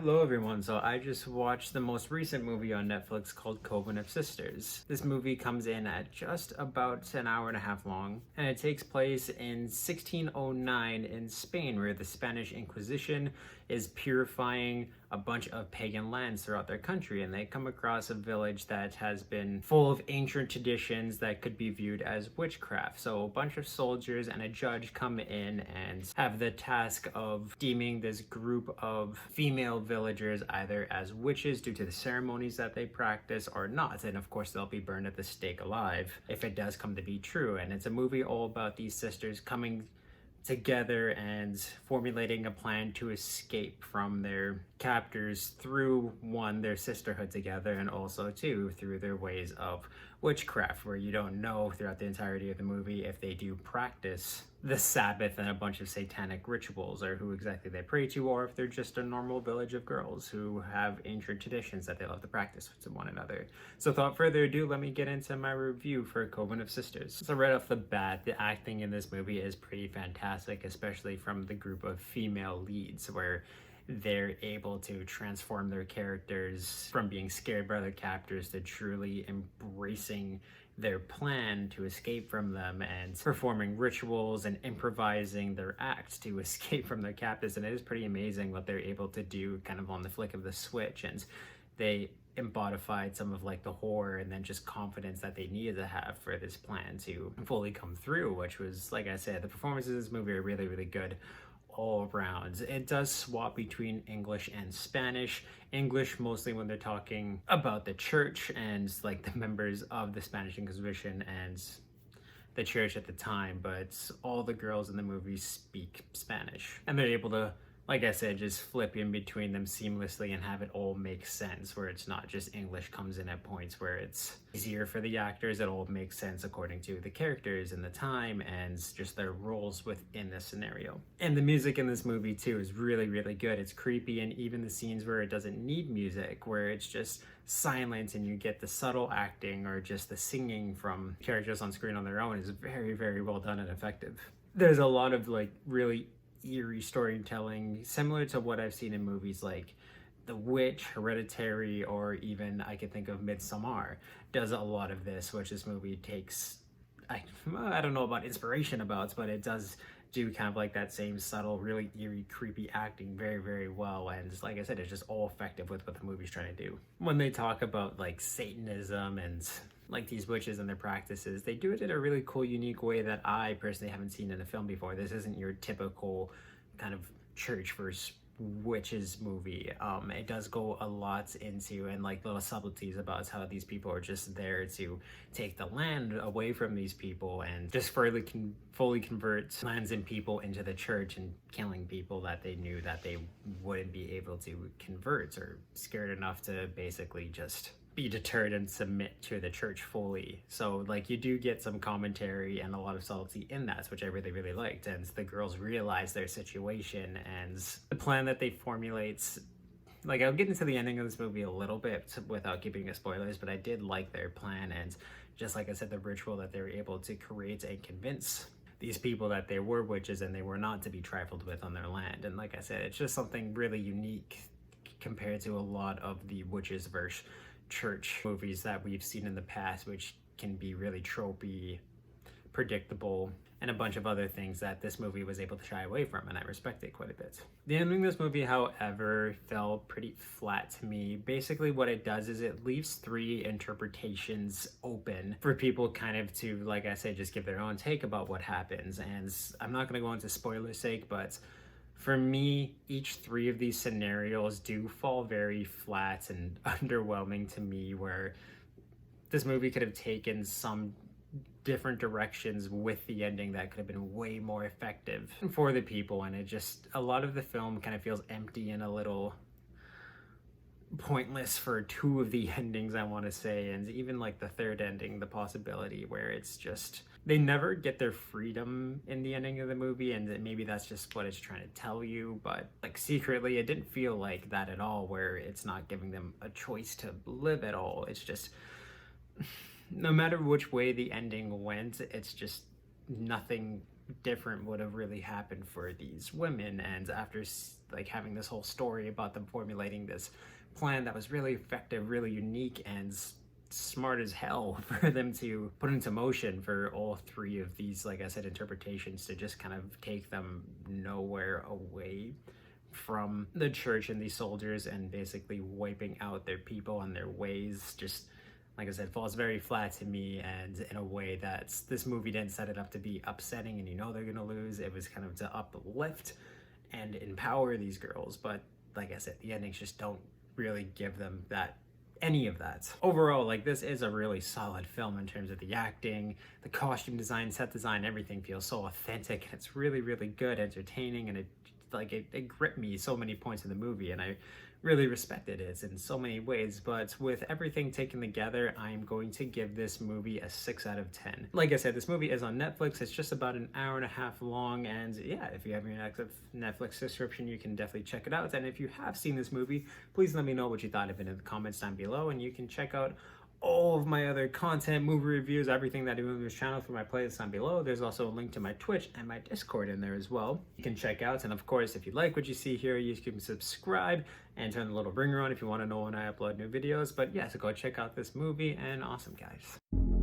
Hello everyone, so I just watched the most recent movie on Netflix called Coven of Sisters. This movie comes in at just about an hour and a half long, and it takes place in 1609 in Spain, where the Spanish Inquisition is purifying a bunch of pagan lands throughout their country, and they come across a village that has been full of ancient traditions that could be viewed as witchcraft. So a bunch of soldiers and a judge come in and have the task of deeming this group of female villagers either as witches due to the ceremonies that they practice or not. And of course, they'll be burned at the stake alive if it does come to be true. And it's a movie all about these sisters coming together and formulating a plan to escape from their captors through, one, their sisterhood together, and also two, through their ways of witchcraft, where you don't know throughout the entirety of the movie if they do practice the Sabbath and a bunch of satanic rituals, or who exactly they pray to, or if they're just a normal village of girls who have ancient traditions that they love to practice with one another. So without further ado, let me get into my review for Coven of Sisters. So right off the bat, the acting in this movie is pretty fantastic, especially from the group of female leads, where they're able to transform their characters from being scared by their captors to truly embracing their plan to escape from them and performing rituals and improvising their acts to escape from their captors. And it is pretty amazing what they're able to do kind of on the flick of the switch. And they embodified some of like the horror and then just confidence that they needed to have for this plan to fully come through, which was, like I said, the performances in this movie are really, really good all around. It does swap between English and Spanish. English mostly when they're talking about the church and like the members of the Spanish Inquisition and the church at the time, but all the girls in the movie speak Spanish, and they're able to, like I said, just flip in between them seamlessly and have it all make sense, where it's not just English comes in at points where it's easier for the actors. It all makes sense according to the characters and the time and just their roles within the scenario. And the music in this movie too is really, really good. It's creepy, and even the scenes where it doesn't need music, where it's just silent and you get the subtle acting or just the singing from characters on screen on their own, is very, very well done and effective. There's a lot of like really eerie storytelling, similar to what I've seen in movies like The Witch, Hereditary, or even I could think of Midsommar does a lot of this, which this movie takes, I don't know about inspiration about, but it does do kind of like that same subtle, really eerie, creepy acting very, very well. And just, like I said, it's just all effective with what the movie's trying to do. When they talk about like Satanism and like these witches and their practices, they do it in a really cool, unique way that I personally haven't seen in a film before. This isn't your typical kind of church versus witches movie. It does go a lot into and like little subtleties about how these people are just there to take the land away from these people and just fully convert lands and people into the church, and killing people that they knew that they wouldn't be able to convert, or scared enough to basically just be deterred and submit to the church fully. So like you do get some commentary and a lot of subtlety in that, which I really, really liked. And the girls realize their situation and the plan that they formulate. Like, I'll get into the ending of this movie a little bit without giving spoilers, but I did like their plan, and just like I said, the ritual that they were able to create and convince these people that they were witches and they were not to be trifled with on their land. And like I said, it's just something really unique compared to a lot of the witches versus church movies that we've seen in the past, which can be really tropey, predictable, and a bunch of other things that this movie was able to shy away from, and I respect it quite a bit. The ending of this movie, however, fell pretty flat to me. Basically what it does is it leaves three interpretations open for people kind of to, like I said, just give their own take about what happens. And I'm not going to go into spoiler's sake, but for me, each three of these scenarios do fall very flat and underwhelming to me, where this movie could have taken some different directions with the ending that could have been way more effective for the people. And it just, a lot of the film kind of feels empty and a little pointless for two of the endings, I want to say. And even like the third ending, the possibility where it's just, they never get their freedom in the ending of the movie, and maybe that's just what it's trying to tell you, but like secretly it didn't feel like that at all, where it's not giving them a choice to live at all. It's just, no matter which way the ending went, it's just nothing different would have really happened for these women. And after like having this whole story about them formulating this plan that was really effective, really unique, and smart as hell for them to put into motion, for all three of these, like I said, interpretations to just kind of take them nowhere away from the church and these soldiers, and basically wiping out their people and their ways, just like I said, falls very flat to me. And in a way that this movie didn't set it up to be upsetting and they're gonna lose. It was kind of to uplift and empower these girls, but like I said, the endings just don't really give them any of that. Overall, like, this is a really solid film in terms of the acting, the costume design, set design. Everything feels so authentic, and it's really, really good, entertaining, and it gripped me so many points in the movie, and I really respected it in so many ways. But with everything taken together, I'm going to give this movie a 6 out of 10. Like I said, this movie is on Netflix. It's just about an hour and a half long, and yeah, if you have your Netflix subscription, you can definitely check it out. And if you have seen this movie, please let me know what you thought of it in the comments down below, and you can check out all of my other content, movie reviews, everything that I do on this channel through my playlist down below. There's also a link to my Twitch and my Discord in there as well. You can check out, and of course, if you like what you see here, you can subscribe and turn the little ringer on if you want to know when I upload new videos. But yeah, so go check out this movie, and awesome, guys.